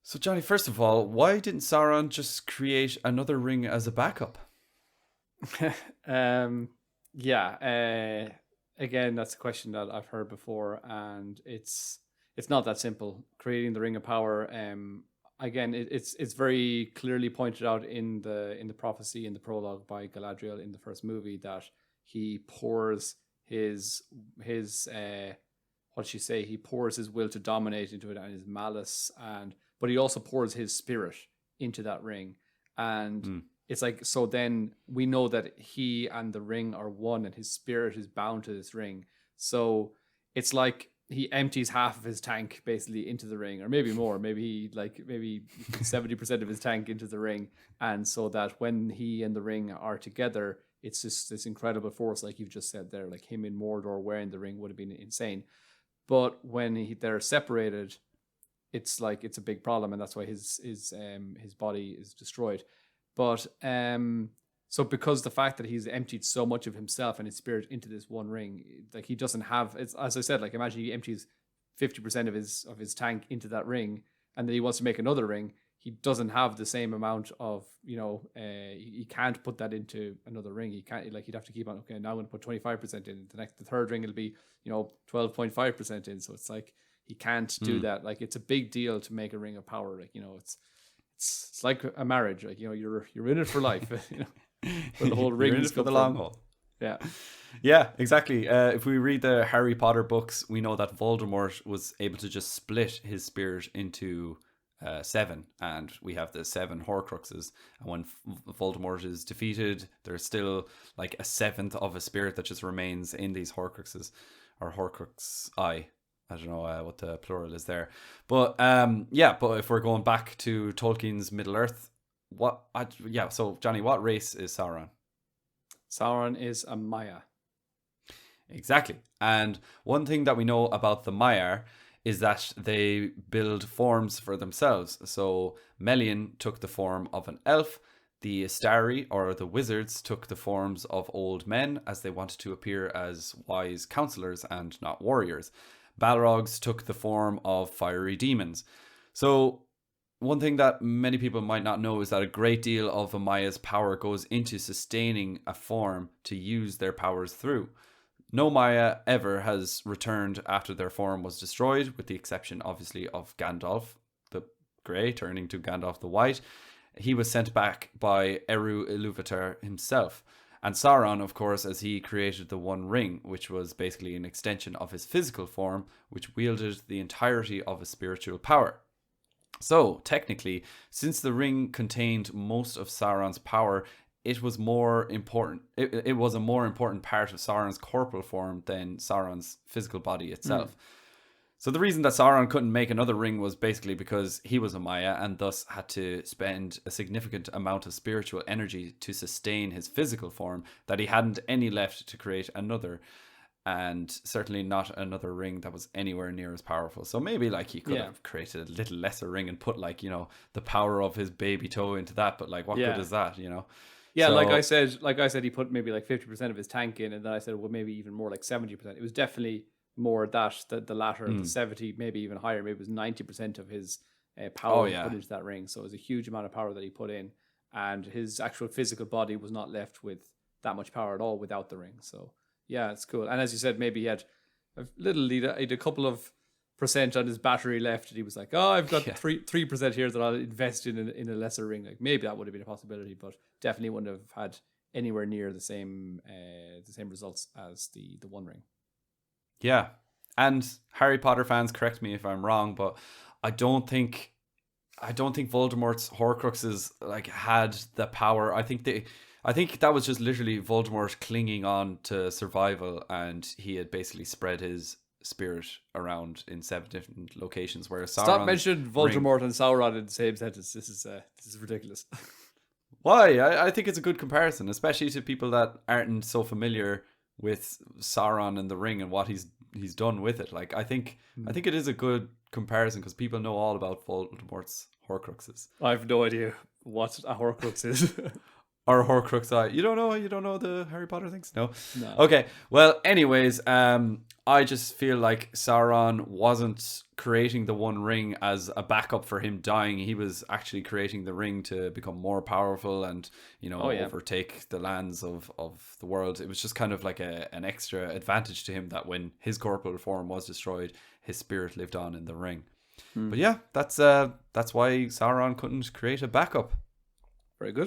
So, Johnny, first of all, why didn't Sauron just create another ring as a backup? um, yeah. Again, that's a question that I've heard before, and it's not that simple. Creating the Ring of Power. Again, it's very clearly pointed out in the prophecy in the prologue by Galadriel in the first movie that he pours his what did she say? He pours his will to dominate into it and his malice, and but he also pours his spirit into that ring, and Hmm. it's like, so then we know that he and the ring are one and his spirit is bound to this ring. So it's like he empties half of his tank basically into the ring, or maybe more, maybe 70% of his tank into the ring. And so that when he and the ring are together, it's just this incredible force, like you've just said there, like him in Mordor wearing the ring would have been insane. But when they're separated, it's like it's a big problem, and that's why his body is destroyed. But so because the fact that he's emptied so much of himself and his spirit into this one ring, like he doesn't have, it's, as I said, like imagine he empties 50% of his tank into that ring, and then he wants to make another ring. He doesn't have the same amount of, he can't put that into another ring. He can't, like, he'd have to keep on, okay, now I'm going to put 25% in. The third ring, it'll be, 12.5% in. So it's like, he can't do that. Like, it's a big deal to make a ring of power. Like, it's like a marriage. Like, you're in it for life, where the whole You're ring in is it for come the long from. haul. Yeah. Yeah, exactly. If we read the Harry Potter books, we know that Voldemort was able to just split his spirit into seven, and we have the seven Horcruxes. And when Voldemort is defeated, there's still like a seventh of a spirit that just remains in these Horcruxes, or Horcrux I. I don't know what the plural is there, but yeah. But if we're going back to Tolkien's Middle Earth, So Johnny, what race is Sauron? Sauron is a Maya. Exactly. And one thing that we know about the Maiar is that they build forms for themselves. So Melian took the form of an elf. The Astari, or the wizards, took the forms of old men as they wanted to appear as wise counselors and not warriors. Balrogs took the form of fiery demons. So one thing that many people might not know is that a great deal of a Maya's power goes into sustaining a form to use their powers through. No Maya ever has returned after their form was destroyed, with the exception, obviously, of Gandalf the Grey turning to Gandalf the White. He was sent back by Eru Ilúvatar himself. And Sauron, of course, as he created the One Ring, which was basically an extension of his physical form, which wielded the entirety of his spiritual power. So, technically, since the ring contained most of Sauron's power, it was more important. It was a more important part of Sauron's corporal form than Sauron's physical body itself. So the reason that Sauron couldn't make another ring was basically because he was a Maya and thus had to spend a significant amount of spiritual energy to sustain his physical form, that he hadn't any left to create another, and certainly not another ring that was anywhere near as powerful. So maybe like he could Yeah. have created a little lesser ring and put like, the power of his baby toe into that, but like what good Yeah. is that, Yeah, So like I said, he put maybe like 50% of his tank in, and then I said, well, maybe even more, like 70%. It was definitely more the latter, the 70, maybe even higher. Maybe it was 90% of his oh power he yeah. put into that ring. So it was a huge amount of power that he put in, and his actual physical body was not left with that much power at all without the ring. So yeah, it's cool. And as you said, maybe he had he had a couple of percent on his battery left, and he was like, "Oh, I've got Yeah. 3% here that I'll invest in a lesser ring." Like maybe that would have been a possibility, but definitely wouldn't have had anywhere near the same results as the One Ring. Yeah. And Harry Potter fans, correct me if I'm wrong, but I don't think Voldemort's Horcruxes like had the power. I think that was just literally Voldemort clinging on to survival, and he had basically spread his spirit around in seven different locations, where Stop Sauron's mentioning ring. Voldemort and Sauron in the same sentence. This is ridiculous. Why? I think it's a good comparison, especially to people that aren't so familiar with Sauron and the ring and what he's done with it. Like I think it is a good comparison because people know all about Voldemort's Horcruxes. I have no idea what a Horcrux is. Or a Horcrux eye. You don't know the Harry Potter things? No? No. Okay. Well, anyways, I just feel like Sauron wasn't creating the One Ring as a backup for him dying. He was actually creating the ring to become more powerful and, overtake the lands of the world. It was just kind of like an extra advantage to him that when his corporal form was destroyed, his spirit lived on in the ring. But yeah, that's why Sauron couldn't create a backup. Very good.